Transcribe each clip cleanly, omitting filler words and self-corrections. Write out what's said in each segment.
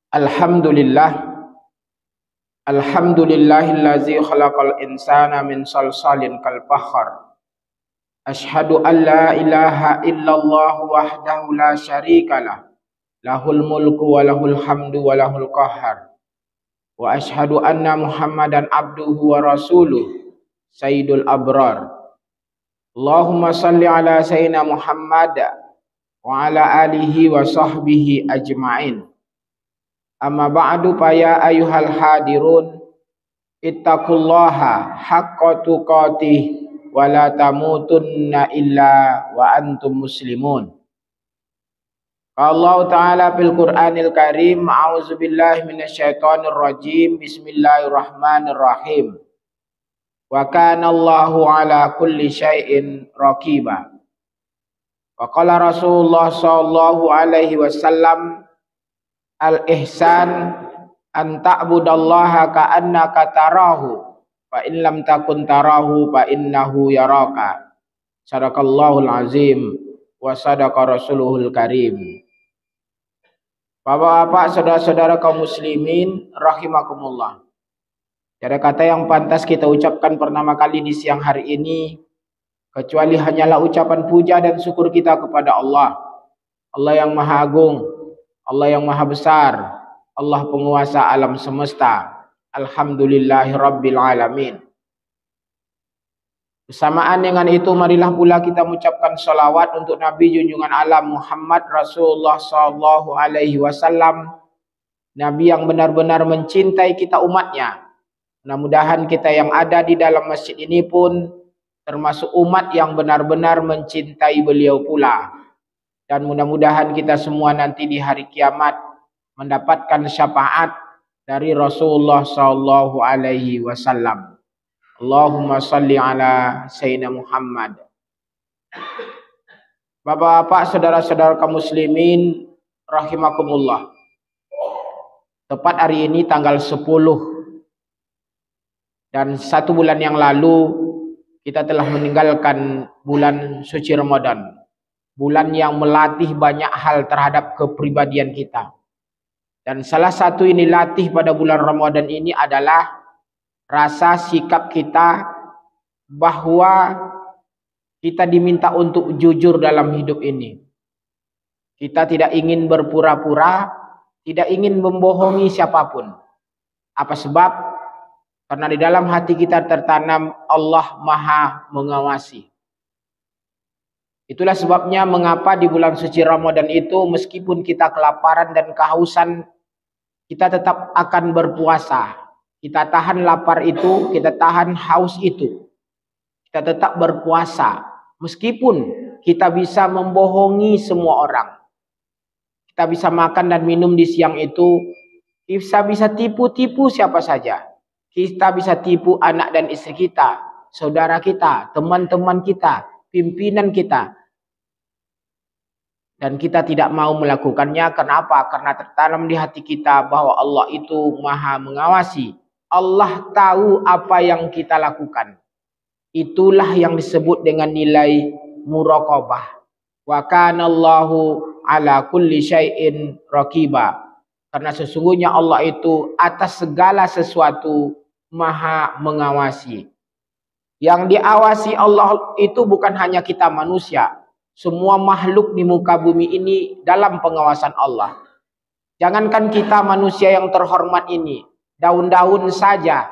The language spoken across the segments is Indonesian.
Alhamdulillah, alhamdulillahillazi khalaqal insana min salsalin kal fakhar. Ashhadu an la ilaha illallah wahdahu la syarikalah. Lahul mulku wa lahul hamdu wa lahul qahar. Wa ashhadu anna Muhammadan abduhu wa rasuluh sayyidul abrar. Allahumma salli ala sayyidina Muhammad wa ala alihi wa sahbihi ajma'in. Amma ba'du fa ya ayyuhal hadirun ittaqullaha haqqa tuqatih wa la tamutunna illa wa antum muslimun. Allah Ta'ala fil Qur'anil Karim, a'udzu billahi minasyaitonir rajim, bismillahirrahmanirrahim. Wa kana Allahu ala kulli syai'in raqiba. Wa qala Rasulullah sallallahu alaihi wasallam, al-ihsan an ta'budallaha ka'annaka tarahu fa in lam takun tarahu fa innahu yaraka. Sadaqallahul azim wa sadaqa rasuluhul karim. Bapak-bapak, saudara-saudara kaum muslimin rahimakumullah. Tiada kata yang pantas kita ucapkan pertama kali di siang hari ini kecuali hanyalah ucapan puja dan syukur kita kepada Allah. Allah yang Maha Agung, Allah yang Maha Besar, Allah penguasa alam semesta. Alhamdulillahi Rabbil Alamin. Bersamaan dengan itu, marilah pula kita mengucapkan salawat untuk Nabi junjungan alam Muhammad Rasulullah sallallahu alaihi wasallam, Nabi yang benar-benar mencintai kita umatnya. Mudah-mudahan kita yang ada di dalam masjid ini pun termasuk umat yang benar-benar mencintai beliau pula. Dan mudah-mudahan kita semua nanti di hari kiamat mendapatkan syafaat dari Rasulullah sallallahu alaihi wasallam. Allahumma salli ala Sayyidina Muhammad. Bapak-bapak, saudara-saudara kaum muslimin rahimakumullah. Tepat hari ini tanggal 10 dan 1 bulan yang lalu kita telah meninggalkan bulan suci Ramadan. Bulan yang melatih banyak hal terhadap kepribadian kita. Dan salah satu ini latih pada bulan Ramadan ini adalah rasa sikap kita bahwa kita diminta untuk jujur dalam hidup ini. Kita tidak ingin berpura-pura, tidak ingin membohongi siapapun. Apa sebab? Karena di dalam hati kita tertanam Allah Maha mengawasi. Itulah sebabnya mengapa di bulan suci Ramadan itu meskipun kita kelaparan dan kehausan, kita tetap akan berpuasa. Kita tahan lapar itu, kita tahan haus itu. Kita tetap berpuasa. Meskipun kita bisa membohongi semua orang. Kita bisa makan dan minum di siang itu. Kita bisa tipu-tipu siapa saja. Kita bisa tipu anak dan istri kita, saudara kita, teman-teman kita, pimpinan kita. Dan kita tidak mau melakukannya. Kenapa? Karena tertanam di hati kita bahwa Allah itu Maha mengawasi. Allah tahu apa yang kita lakukan. Itulah yang disebut dengan nilai muraqabah. Wa kana Allahu ala kulli syai'in raqiba. Karena sesungguhnya Allah itu atas segala sesuatu Maha mengawasi. Yang diawasi Allah itu bukan hanya kita manusia. Semua makhluk di muka bumi ini dalam pengawasan Allah. Jangankan kita manusia yang terhormat ini, daun-daun saja.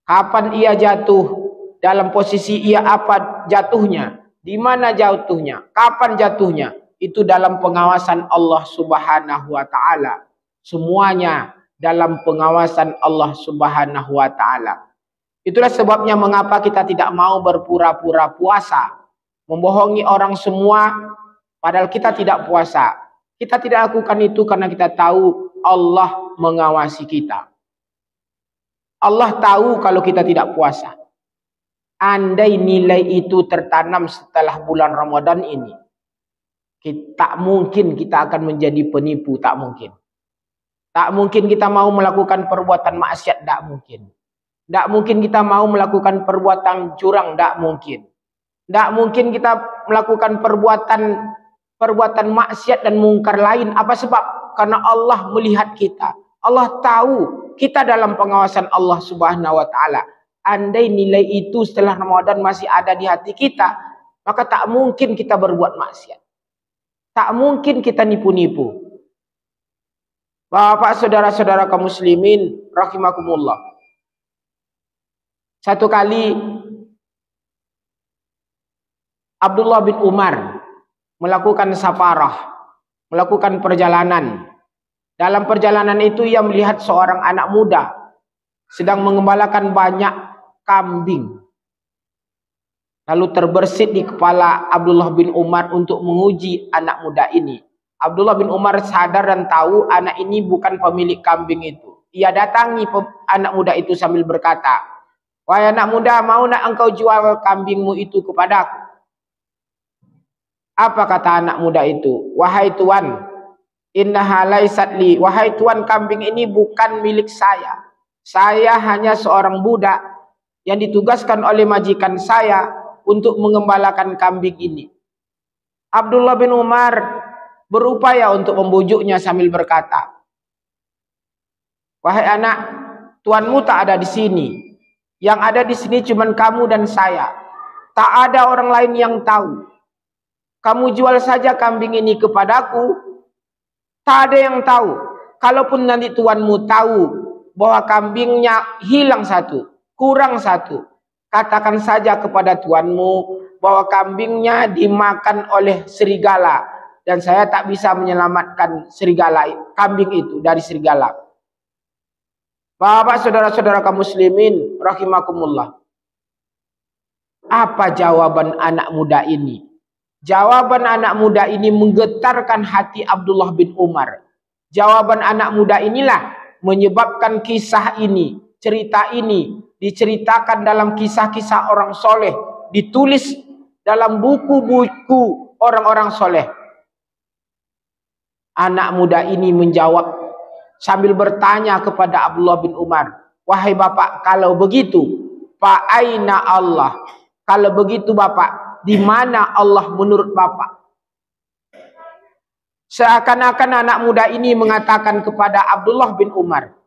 Kapan ia jatuh? Dalam posisi ia apa jatuhnya? Di mana jatuhnya? Kapan jatuhnya? Itu dalam pengawasan Allah Subhanahu wa taala. Semuanya dalam pengawasan Allah Subhanahu wa taala. Itulah sebabnya mengapa kita tidak mau berpura-pura puasa. Membohongi orang semua padahal kita tidak puasa. Kita tidak lakukan itu karena kita tahu Allah mengawasi kita. Allah tahu kalau kita tidak puasa. Andai nilai itu tertanam setelah bulan Ramadan ini, tak mungkin kita akan menjadi penipu, tak mungkin. Tak mungkin kita mau melakukan perbuatan maksiat, tak mungkin. Tak mungkin kita mau melakukan perbuatan curang, tak mungkin. Tidak mungkin kita melakukan perbuatan perbuatan maksiat dan mungkar lain. Apa sebab? Karena Allah melihat kita. Allah tahu kita dalam pengawasan Allah Subhanahu wa taala. Andai nilai itu setelah Ramadan masih ada di hati kita, maka tak mungkin kita berbuat maksiat. Tak mungkin kita nipu-nipu. Bapak, saudara-saudara kaum muslimin rahimakumullah. Satu kali Abdullah bin Umar melakukan safarah, melakukan perjalanan. Dalam perjalanan itu ia melihat seorang anak muda sedang mengembalakan banyak kambing. Lalu terbersit di kepala Abdullah bin Umar untuk menguji anak muda ini. Abdullah bin Umar sadar dan tahu anak ini bukan pemilik kambing itu. Ia datangi anak muda itu sambil berkata, "Wahai anak muda, mau nak engkau jual kambingmu itu kepadaku?" Apa kata anak muda itu? "Wahai tuan, innaha laysat li." Wahai tuan, kambing ini bukan milik saya. Saya hanya seorang budak yang ditugaskan oleh majikan saya untuk mengembalakan kambing ini. Abdullah bin Umar berupaya untuk membujuknya sambil berkata, "Wahai anak, tuanmu tak ada di sini. Yang ada di sini cuma kamu dan saya. Tak ada orang lain yang tahu. Kamu jual saja kambing ini kepadaku, tak ada yang tahu. Kalaupun nanti tuanmu tahu bahwa kambingnya hilang satu, kurang satu, katakan saja kepada tuanmu bahwa kambingnya dimakan oleh serigala dan saya tak bisa menyelamatkan serigala kambing itu dari serigala." Bapak, saudara-saudara kaum muslimin rahimakumullah. Apa jawaban anak muda ini? Jawaban anak muda ini menggetarkan hati Abdullah bin Umar. Jawaban anak muda inilah menyebabkan kisah ini, cerita ini diceritakan dalam kisah-kisah orang soleh, ditulis dalam buku-buku orang-orang soleh. Anak muda ini menjawab sambil bertanya kepada Abdullah bin Umar, "Wahai bapak, kalau begitu, fa aina Allah? Kalau begitu bapak, di mana Allah menurut bapak?" Seakan-akan anak muda ini mengatakan kepada Abdullah bin Umar,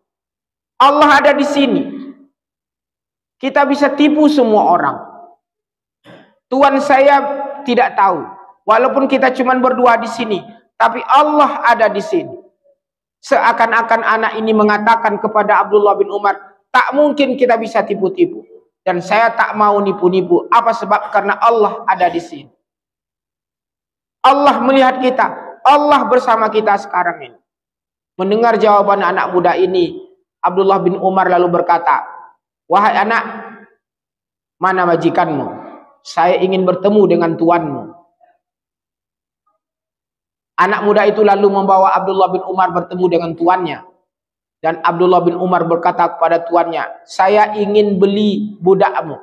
"Allah ada di sini. Kita bisa tipu semua orang. Tuan saya tidak tahu. Walaupun kita cuma berdua di sini, tapi Allah ada di sini." Seakan-akan anak ini mengatakan kepada Abdullah bin Umar, tak mungkin kita bisa tipu-tipu. Dan saya tak mau nipu-nipu. Apa sebab? Karena Allah ada di sini. Allah melihat kita. Allah bersama kita sekarang ini. Mendengar jawaban anak muda ini, Abdullah bin Umar lalu berkata, "Wahai anak, mana majikanmu? Saya ingin bertemu dengan tuanmu." Anak muda itu lalu membawa Abdullah bin Umar bertemu dengan tuannya. Dan Abdullah bin Umar berkata kepada tuannya, "Saya ingin beli budakmu."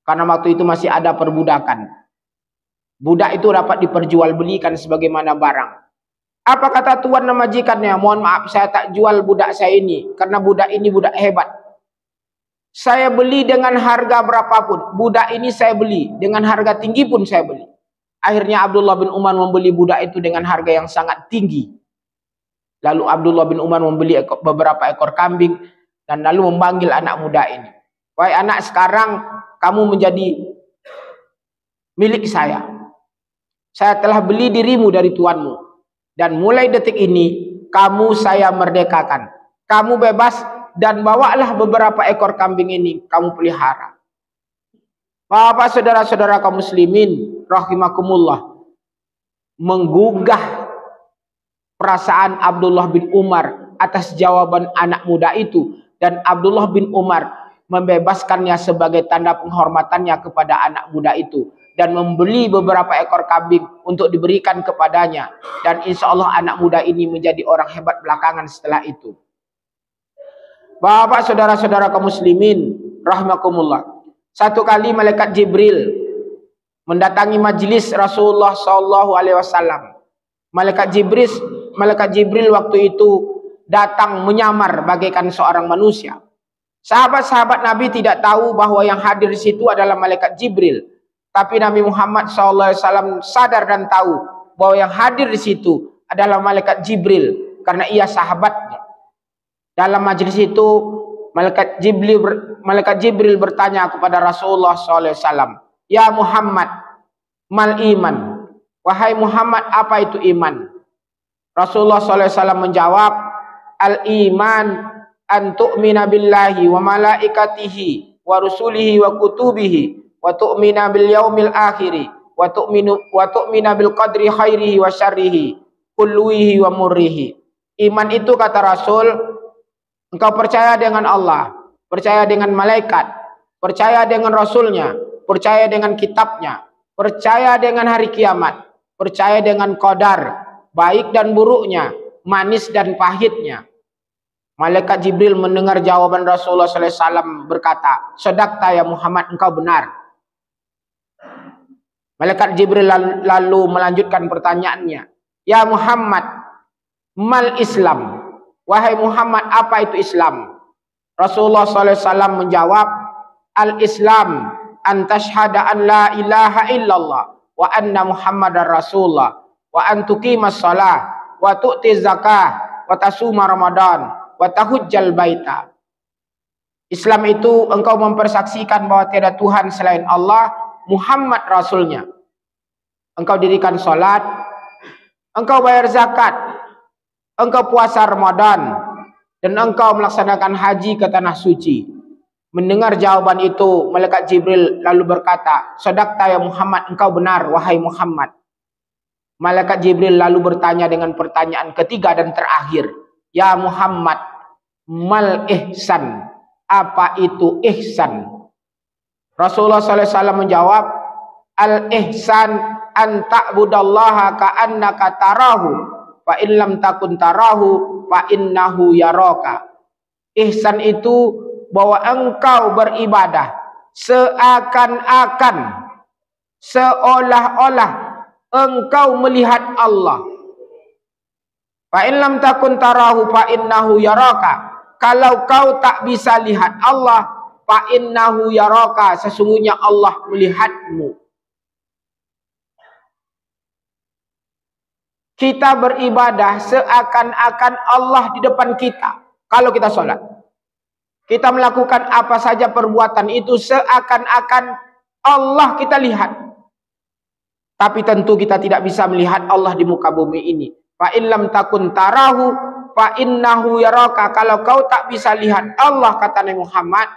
Karena waktu itu masih ada perbudakan. Budak itu dapat diperjualbelikan sebagaimana barang. Apa kata tuan dan majikannya? "Mohon maaf, saya tak jual budak saya ini. Karena budak ini budak hebat. Saya beli dengan harga berapapun. Budak ini saya beli. Dengan harga tinggi pun saya beli." Akhirnya Abdullah bin Umar membeli budak itu dengan harga yang sangat tinggi. Lalu Abdullah bin Umar membeli beberapa ekor kambing dan lalu memanggil anak muda ini. "Wahai anak, sekarang kamu menjadi milik saya. Saya telah beli dirimu dari tuanmu. Dan mulai detik ini kamu saya merdekakan. Kamu bebas dan bawalah beberapa ekor kambing ini kamu pelihara." Bapak, saudara-saudara kaum muslimin rahimakumullah, menggugah perasaan Abdullah bin Umar atas jawaban anak muda itu, dan Abdullah bin Umar membebaskannya sebagai tanda penghormatannya kepada anak muda itu dan membeli beberapa ekor kambing untuk diberikan kepadanya, dan insya Allah anak muda ini menjadi orang hebat belakangan setelah itu. Bapak, saudara-saudara kaum muslimin rahimakumullah, satu kali malaikat Jibril mendatangi majlis Rasulullah SAW. Malaikat Jibril waktu itu datang menyamar bagaikan seorang manusia. Sahabat-sahabat Nabi tidak tahu bahwa yang hadir di situ adalah malaikat Jibril. Tapi Nabi Muhammad SAW sadar dan tahu bahwa yang hadir di situ adalah malaikat Jibril karena ia sahabatnya. Dalam majelis itu malaikat Jibril bertanya kepada Rasulullah SAW, "Ya Muhammad, mal iman?" Wahai Muhammad, apa itu iman? Rasulullah SAW menjawab, "Al-iman an tu'mina billahi wa malaikatihi wa rusulihi wa kutubihi wa tu'mina bil yaumil akhiri wa tu'mina bil qadri khairihi wa syarrihi kulluhi wa murrihi." Iman itu, kata Rasul, engkau percaya dengan Allah, percaya dengan malaikat, percaya dengan Rasulnya, percaya dengan kitabnya, percaya dengan hari kiamat, percaya dengan qadar, baik dan buruknya, manis dan pahitnya. Malaikat Jibril mendengar jawaban Rasulullah SAW berkata, "Shadaqta ya Muhammad, engkau benar." Malaikat Jibril lalu melanjutkan pertanyaannya, "Ya Muhammad, mal Islam?" Wahai Muhammad, apa itu Islam? Rasulullah SAW menjawab, "Al-Islam an tashhada an la ilaha illallah wa anna Muhammadar Rasulullah wa an tuqimas shalah wa tu'ti zakah wa tasuma Ramadan wa tahujjal baita." Islam itu engkau mempersaksikan bahwa tiada Tuhan selain Allah, Muhammad Rasulnya. Engkau dirikan salat, engkau bayar zakat, engkau puasa Ramadan, dan engkau melaksanakan haji ke tanah suci. Mendengar jawaban itu, malaikat Jibril lalu berkata, "Shadaqta ya Muhammad, engkau benar wahai Muhammad." Malaikat Jibril lalu bertanya dengan pertanyaan ketiga dan terakhir, "Ya Muhammad, mal ihsan?" Apa itu ihsan? Rasulullah SAW menjawab, "Al-ihsan an ta'budallaha ka'annaka tarahu, fa in lam takun tarahu, fa innahu yaraka." Ihsan itu bahwa engkau beribadah seakan-akan, seolah-olah engkau melihat Allah. Fa in lam takun tarahu, fa innahu yaraka. Kalau kau tak bisa lihat Allah, fa innahu yaraka, sesungguhnya Allah melihatmu. Kita beribadah seakan-akan Allah di depan kita. Kalau kita sholat, kita melakukan apa saja perbuatan itu seakan-akan Allah kita lihat. Tapi tentu kita tidak bisa melihat Allah di muka bumi ini. Fa in lam takun tarahu, fa innahu yaraka. Kalau kau tak bisa lihat Allah, kata Nabi Muhammad,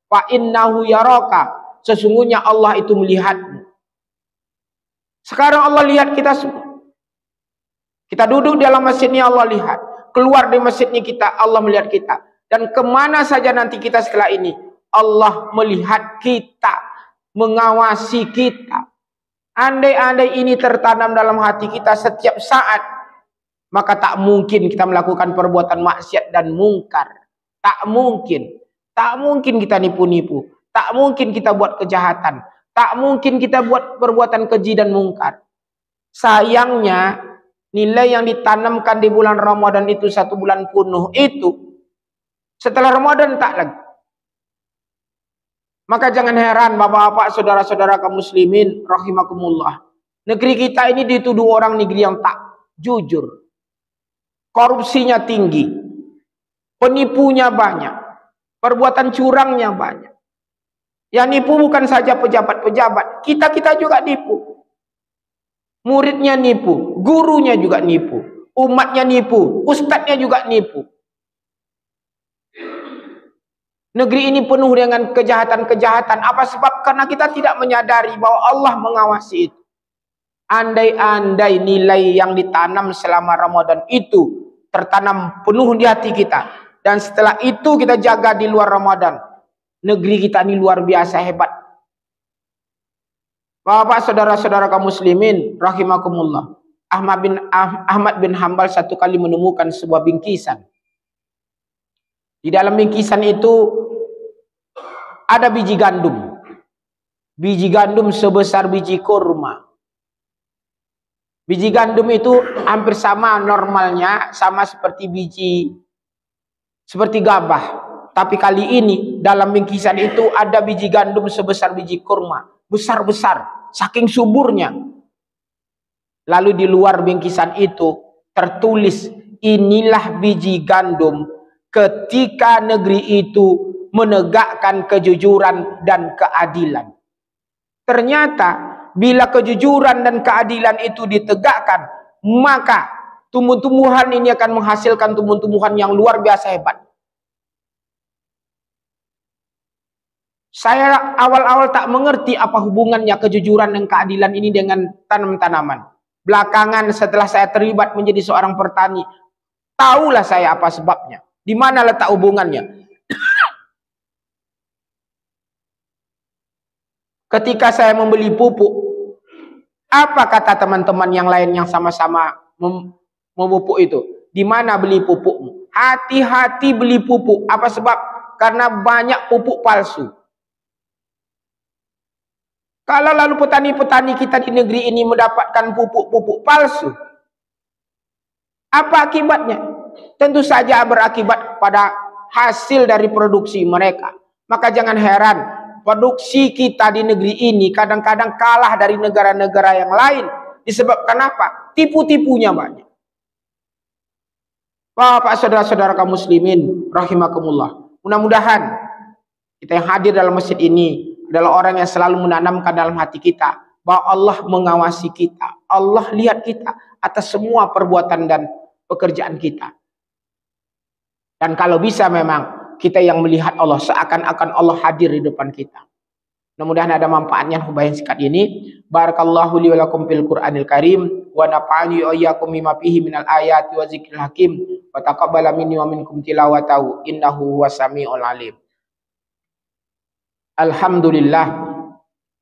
fa innahu yaraka, sesungguhnya Allah itu melihatmu. Sekarang Allah lihat kita semua. Kita duduk di dalam masjid ini, Allah lihat. Keluar dari masjid ini kita, Allah melihat kita. Dan kemana saja nanti kita setelah ini, Allah melihat kita, mengawasi kita. Andai-andai ini tertanam dalam hati kita setiap saat, maka tak mungkin kita melakukan perbuatan maksiat dan mungkar. Tak mungkin. Tak mungkin kita nipu-nipu. Tak mungkin kita buat kejahatan. Tak mungkin kita buat perbuatan keji dan mungkar. Sayangnya, nilai yang ditanamkan di bulan Ramadan itu 1 bulan penuh itu, setelah Ramadan tak lagi. Maka jangan heran bapak-bapak, saudara-saudara kaum muslimin rahimakumullah. Negeri kita ini dituduh orang negeri yang tak jujur. Korupsinya tinggi, penipunya banyak, perbuatan curangnya banyak. Yang nipu bukan saja pejabat-pejabat, kita juga nipu. Muridnya nipu, gurunya juga nipu, umatnya nipu, ustadznya juga nipu. Negeri ini penuh dengan kejahatan-kejahatan. Apa sebab? Karena kita tidak menyadari bahwa Allah mengawasi itu. Andai-andai nilai yang ditanam selama Ramadan itu tertanam penuh di hati kita, dan setelah itu kita jaga di luar Ramadan, negeri kita ini luar biasa hebat. Bapak, saudara-saudara kaum muslimin rahimakumullah, Ahmad bin Hanbal satu kali menemukan sebuah bingkisan. Di dalam bingkisan itu ada biji gandum. Biji gandum sebesar biji kurma. Biji gandum itu hampir sama normalnya, sama seperti gabah. Tapi kali ini dalam bingkisan itu ada biji gandum sebesar biji kurma. Besar-besar, saking suburnya. Lalu di luar bingkisan itu tertulis, inilah biji gandum ketika negeri itu menegakkan kejujuran dan keadilan. Ternyata bila kejujuran dan keadilan itu ditegakkan, maka tumbuh-tumbuhan ini akan menghasilkan tumbuh-tumbuhan yang luar biasa hebat. Saya awal-awal tak mengerti apa hubungannya kejujuran dan keadilan ini dengan tanam-tanaman. Belakangan setelah saya terlibat menjadi seorang petani, tahulah saya apa sebabnya. Di mana letak hubungannya. Ketika saya membeli pupuk, apa kata teman-teman yang lain yang sama-sama memupuk itu? Di mana beli pupukmu? Hati-hati beli pupuk. Apa sebab? Karena banyak pupuk palsu. Kalau lalu petani-petani kita di negeri ini mendapatkan pupuk-pupuk palsu, apa akibatnya? Tentu saja berakibat pada hasil dari produksi mereka. Maka jangan heran, produksi kita di negeri ini kadang-kadang kalah dari negara-negara yang lain. Disebabkan apa? Tipu-tipunya banyak. Bapak, saudara-saudara kaum muslimin rahimakumullah. Mudah-mudahan kita yang hadir dalam masjid ini adalah orang yang selalu menanamkan dalam hati kita bahwa Allah mengawasi kita. Allah lihat kita atas semua perbuatan dan pekerjaan kita. Dan kalau bisa memang kita yang melihat Allah seakan-akan Allah hadir di depan kita. Mudah-mudahan ada manfaatnya khutbah yang singkat ini. Barakallahu li wa lakum fil Qur'anil Karim wa nafa'ani wa iyyakum bima fihi minal ayati wa dzikril hakim wa taqabbala minni wa minkum tilawatahu innahu huwas-sami'ul alim. Alhamdulillah,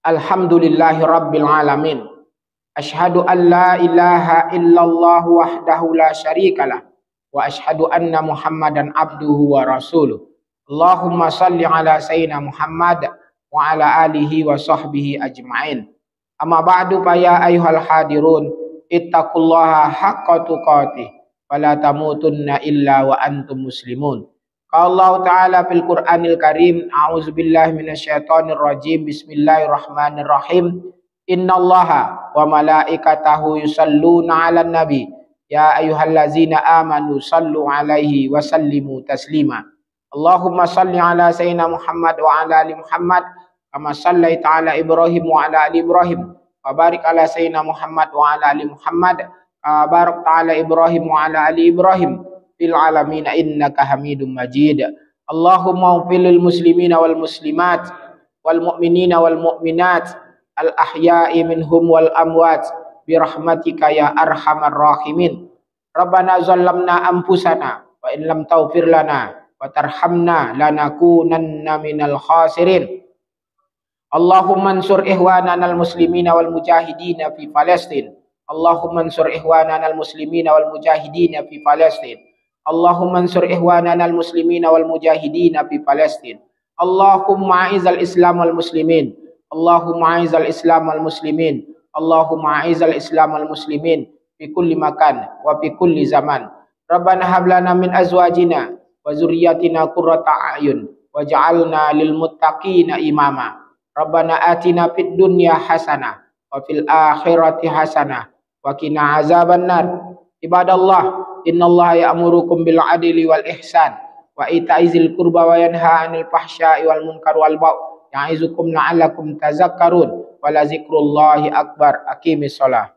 alhamdulillahi rabbil alamin. Ashhadu an la ilaha illallah wahdahu la syarikalah wa ashhadu anna Muhammadan abduhu wa rasuluh. Allahumma salli ala sayyidina Muhammad wa ala alihi wa sahbihi ajma'in. Amma ba'du fa ya ayyuhal hadirun ittaqullaha haqqa tuqatih wa la tamutunna illa wa antum muslimun. Allah Ta'ala fil Qur'anil Karim, a'udzubillahi minasyaitonir rajim, bismillahirrahmanirrahim. Innallaha wa malaikatahu yusalluna 'alan nabi, ya ayyuhallazina amanu sallu 'alaihi wa sallimu taslima. Allahumma salli 'ala sayyidina Muhammad wa 'ala ali Muhammad kama shallaita 'ala Ibrahim wa 'ala ali Ibrahim wa barik 'ala sayyidina Muhammad wa 'ala ali Muhammad kama barakta 'ala Ibrahim wa 'ala ali Ibrahim fil alamin innaka Hamidum Majid. Allahumma ighfir lil muslimina wal muslimat wal mu'minina wal mu'minat al ahya'i minhum wal amwat bi rahmatika ya arhamar rahimin. Rabbana zalamna anfusana wa in lam taghfir lana wa tarhamna lanakunanna minal khasirin. Allahumma ansur ihwanana al muslimina wal mujahidina fi Palestin. Allahumma ansur ihwanana al muslimina wal mujahidina fi Palestin. Allahumma ansur ihwanana al-muslimina wal mujahidina fi Palestin. Allahumma a'izal Islam wal muslimin. Allahumma a'izal Islam wal muslimin. Allahumma a'izal Islam wal muslimin fi kulli makan wa fi kulli zaman. Rabbana hab lana min azwajina wa zurriyyatina qurrata a'yun waj'alna lil muttaqina imama. Rabbana atina fid dunya hasanah wa fil akhirati hasanah wa qina azabannar. Ibadallah, innallaha ya'murukum bil adli wal ihsan wa ita'izil qurba wa yanha 'anil fahsya'i wal munkar wal baghi ya'izukum la'allakum tazakkarun wa la zikrullahi akbar. Aqimis shalah.